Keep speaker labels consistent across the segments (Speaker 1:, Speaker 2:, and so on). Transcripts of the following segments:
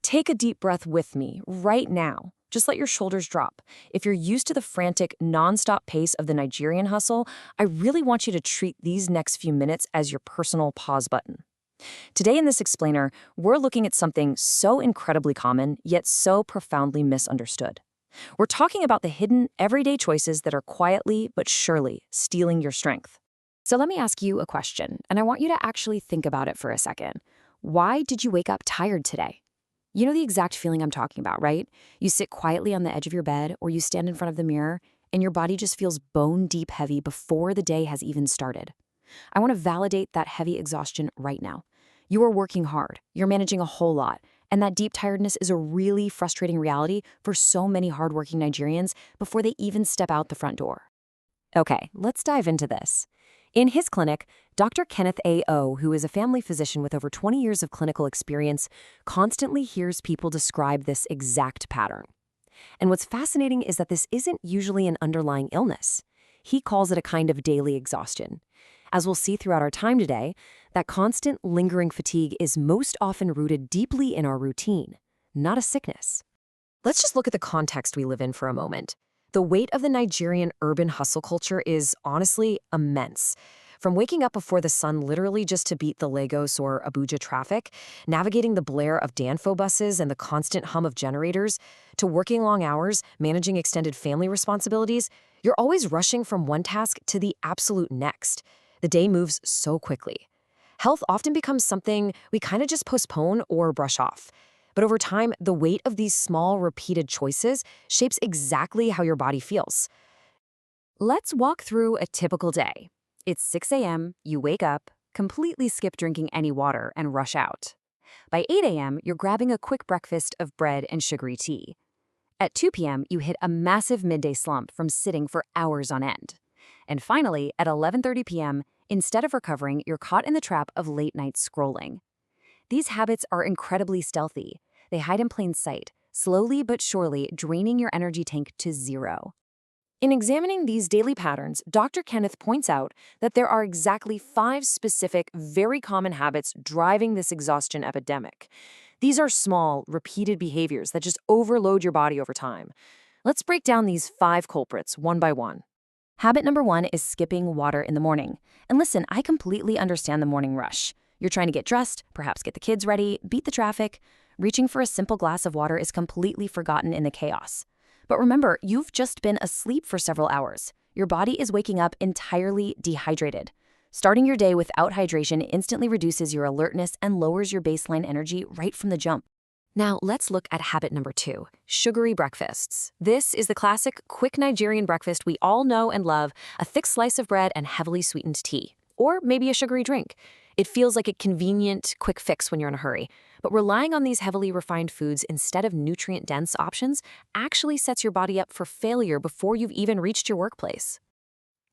Speaker 1: Take a deep breath with me right now. Just let your shoulders drop. If you're used to the frantic, nonstop pace of the Nigerian hustle, I really want you to treat these next few minutes as your personal pause button. Today in this explainer, we're looking at something so incredibly common, yet so profoundly misunderstood. We're talking about the hidden, everyday choices that are quietly but surely stealing your strength. So let me ask you a question, and I want you to actually think about it for a second. Why did you wake up tired today? You know the exact feeling I'm talking about, right? You sit quietly on the edge of your bed or you stand in front of the mirror and your body just feels bone-deep heavy before the day has even started. I want to validate that heavy exhaustion right now. You are working hard, you're managing a whole lot, and that deep tiredness is a really frustrating reality for so many hardworking Nigerians before they even step out the front door. Okay, let's dive into this. In his clinic, Dr. Kenneth A. O., who is a family physician with over 20 years of clinical experience, constantly hears people describe this exact pattern. And what's fascinating is that this isn't usually an underlying illness. He calls it a kind of daily exhaustion. As we'll see throughout our time today, that constant lingering fatigue is most often rooted deeply in our routine, not a sickness. Let's just look at the context we live in for a moment. The weight of the Nigerian urban hustle culture is honestly immense. From waking up before the sun literally just to beat the Lagos or Abuja traffic, navigating the blare of Danfo buses and the constant hum of generators, to working long hours, managing extended family responsibilities, you're always rushing from one task to the absolute next. The day moves so quickly. Health often becomes something we kind of just postpone or brush off. But over time, the weight of these small, repeated choices shapes exactly how your body feels. Let's walk through a typical day. It's 6 a.m., you wake up, completely skip drinking any water, and rush out. By 8 a.m., you're grabbing a quick breakfast of bread and sugary tea. At 2 p.m., you hit a massive midday slump from sitting for hours on end. And finally, at 11:30 p.m., instead of recovering, you're caught in the trap of late-night scrolling. These habits are incredibly stealthy. They hide in plain sight, slowly but surely draining your energy tank to zero. In examining these daily patterns, Dr. Kenneth points out that there are exactly 5 specific, very common habits driving this exhaustion epidemic. These are small, repeated behaviors that just overload your body over time. Let's break down these 5 culprits one by one. Habit number 1 is skipping water in the morning. And listen, I completely understand the morning rush. You're trying to get dressed, perhaps get the kids ready, beat the traffic. Reaching for a simple glass of water is completely forgotten in the chaos. But remember, you've just been asleep for several hours. Your body is waking up entirely dehydrated. Starting your day without hydration instantly reduces your alertness and lowers your baseline energy right from the jump. Now, let's look at habit number 2, sugary breakfasts. This is the classic, quick Nigerian breakfast we all know and love, a thick slice of bread and heavily sweetened tea. Or maybe a sugary drink. It feels like a convenient, quick fix when you're in a hurry. But relying on these heavily refined foods instead of nutrient-dense options actually sets your body up for failure before you've even reached your workplace.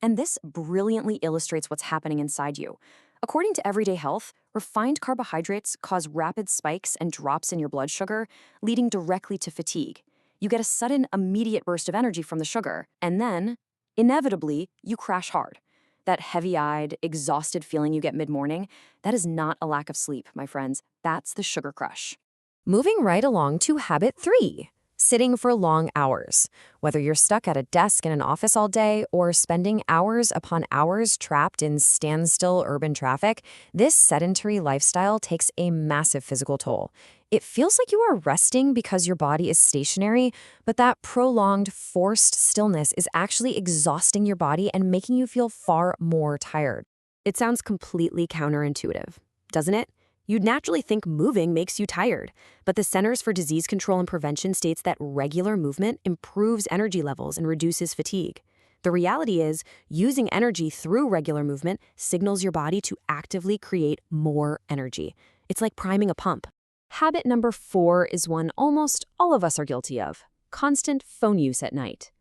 Speaker 1: And this brilliantly illustrates what's happening inside you. According to Everyday Health, refined carbohydrates cause rapid spikes and drops in your blood sugar, leading directly to fatigue. You get a sudden, immediate burst of energy from the sugar, and then, inevitably, you crash hard. That heavy-eyed, exhausted feeling you get mid-morning, that is not a lack of sleep, my friends. That's the sugar crush. Moving right along to habit 3, sitting for long hours. Whether you're stuck at a desk in an office all day or spending hours upon hours trapped in standstill urban traffic, this sedentary lifestyle takes a massive physical toll. It feels like you are resting because your body is stationary, but that prolonged, forced stillness is actually exhausting your body and making you feel far more tired. It sounds completely counterintuitive, doesn't it? You'd naturally think moving makes you tired, but the Centers for Disease Control and Prevention states that regular movement improves energy levels and reduces fatigue. The reality is, using energy through regular movement signals your body to actively create more energy. It's like priming a pump. Habit number 4 is one almost all of us are guilty of: constant phone use at night.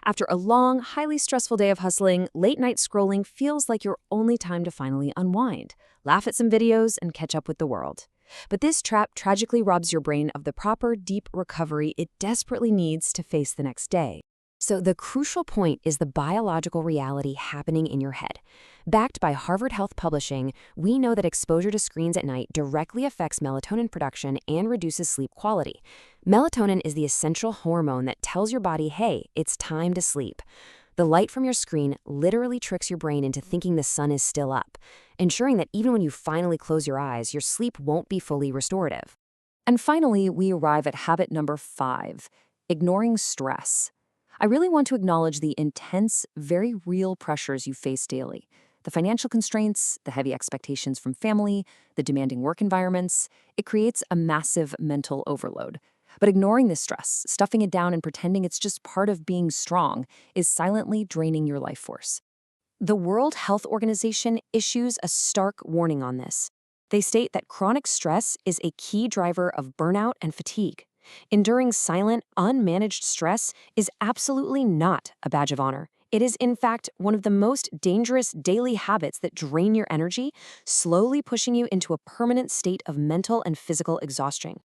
Speaker 1: After a long, highly stressful day of hustling, late-night scrolling feels like your only time to finally unwind, laugh at some videos, and catch up with the world. But this trap tragically robs your brain of the proper, deep recovery it desperately needs to face the next day.
Speaker 2: So the crucial point is the biological reality happening in your head. Backed by Harvard Health Publishing, we know that exposure to screens at night directly affects melatonin production and reduces sleep quality. Melatonin is the essential hormone that tells your body, hey, it's time to sleep. The light from your screen literally tricks your brain into thinking the sun is still up, ensuring that even when you finally close your eyes, your sleep won't be fully restorative.
Speaker 1: And finally, we arrive at habit number 5, ignoring stress. I really want to acknowledge the intense, very real pressures you face daily. The financial constraints, the heavy expectations from family, the demanding work environments. It creates a massive mental overload. But ignoring this stress, stuffing it down and pretending it's just part of being strong, is silently draining your life force. The World Health Organization issues a stark warning on this. They state that chronic stress is a key driver of burnout and fatigue. Enduring silent, unmanaged stress is absolutely not a badge of honor. It is, in fact, one of the most dangerous daily habits that drain your energy, slowly pushing you into a permanent state of mental and physical exhaustion.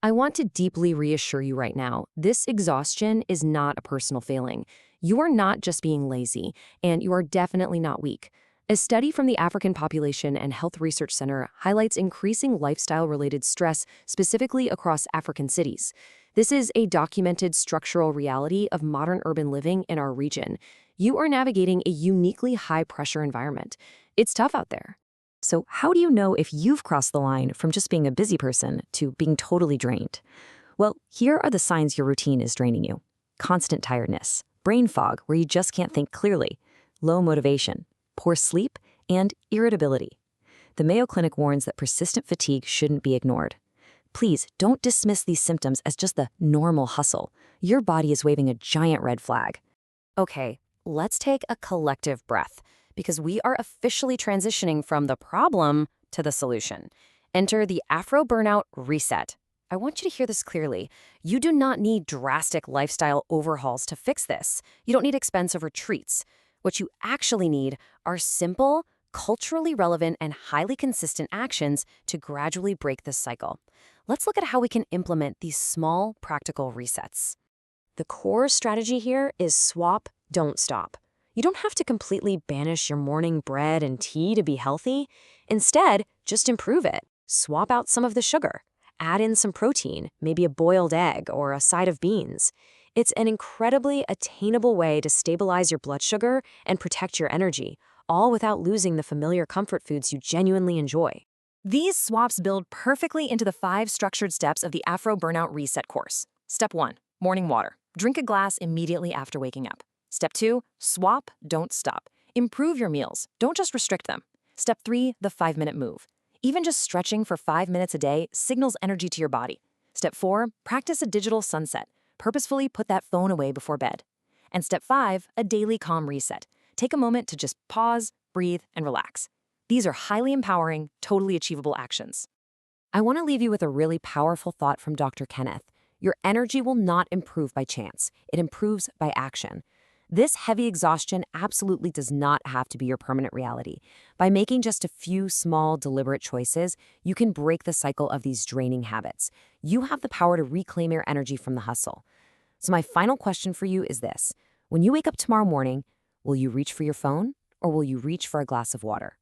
Speaker 2: I want to deeply reassure you right now, this exhaustion is not a personal failing. You are not just being lazy, and you are definitely not weak. A study from the African Population and Health Research Center highlights increasing lifestyle-related stress specifically across African cities. This is a documented structural reality of modern urban living in our region. You are navigating a uniquely high-pressure environment. It's tough out there.
Speaker 1: So how do you know if you've crossed the line from just being a busy person to being totally drained? Well, here are the signs your routine is draining you. Constant tiredness, brain fog where you just can't think clearly, low motivation, poor sleep, and irritability. The Mayo Clinic warns that persistent fatigue shouldn't be ignored. Please don't dismiss these symptoms as just the normal hustle. Your body is waving a giant red flag. Okay, let's take a collective breath, because we are officially transitioning from the problem to the solution. Enter the Afro Burnout Reset. I want you to hear this clearly. You do not need drastic lifestyle overhauls to fix this. You don't need expensive retreats. What you actually need are simple, culturally relevant, and highly consistent actions to gradually break this cycle. Let's look at how we can implement these small, practical resets. The core strategy here is swap, don't stop. You don't have to completely banish your morning bread and tea to be healthy. Instead, just improve it. Swap out some of the sugar. Add in some protein, maybe a boiled egg or a side of beans. It's an incredibly attainable way to stabilize your blood sugar and protect your energy, all without losing the familiar comfort foods you genuinely enjoy. These swaps build perfectly into the 5 structured steps of the Afro Burnout Reset course. Step 1, morning water. Drink a glass immediately after waking up. Step 2, swap, don't stop. Improve your meals, don't just restrict them. Step 3, the 5-minute move. Even just stretching for 5 minutes a day signals energy to your body. Step 4, practice a digital sunset. Purposefully put that phone away before bed. And step 5, a daily calm reset. Take a moment to just pause, breathe, and relax. These are highly empowering, totally achievable actions. I want to leave you with a really powerful thought from Dr. Kenneth. Your energy will not improve by chance. It improves by action. This heavy exhaustion absolutely does not have to be your permanent reality. By making just a few small, deliberate choices, you can break the cycle of these draining habits. You have the power to reclaim your energy from the hustle. So my final question for you is this. When you wake up tomorrow morning, will you reach for your phone or will you reach for a glass of water?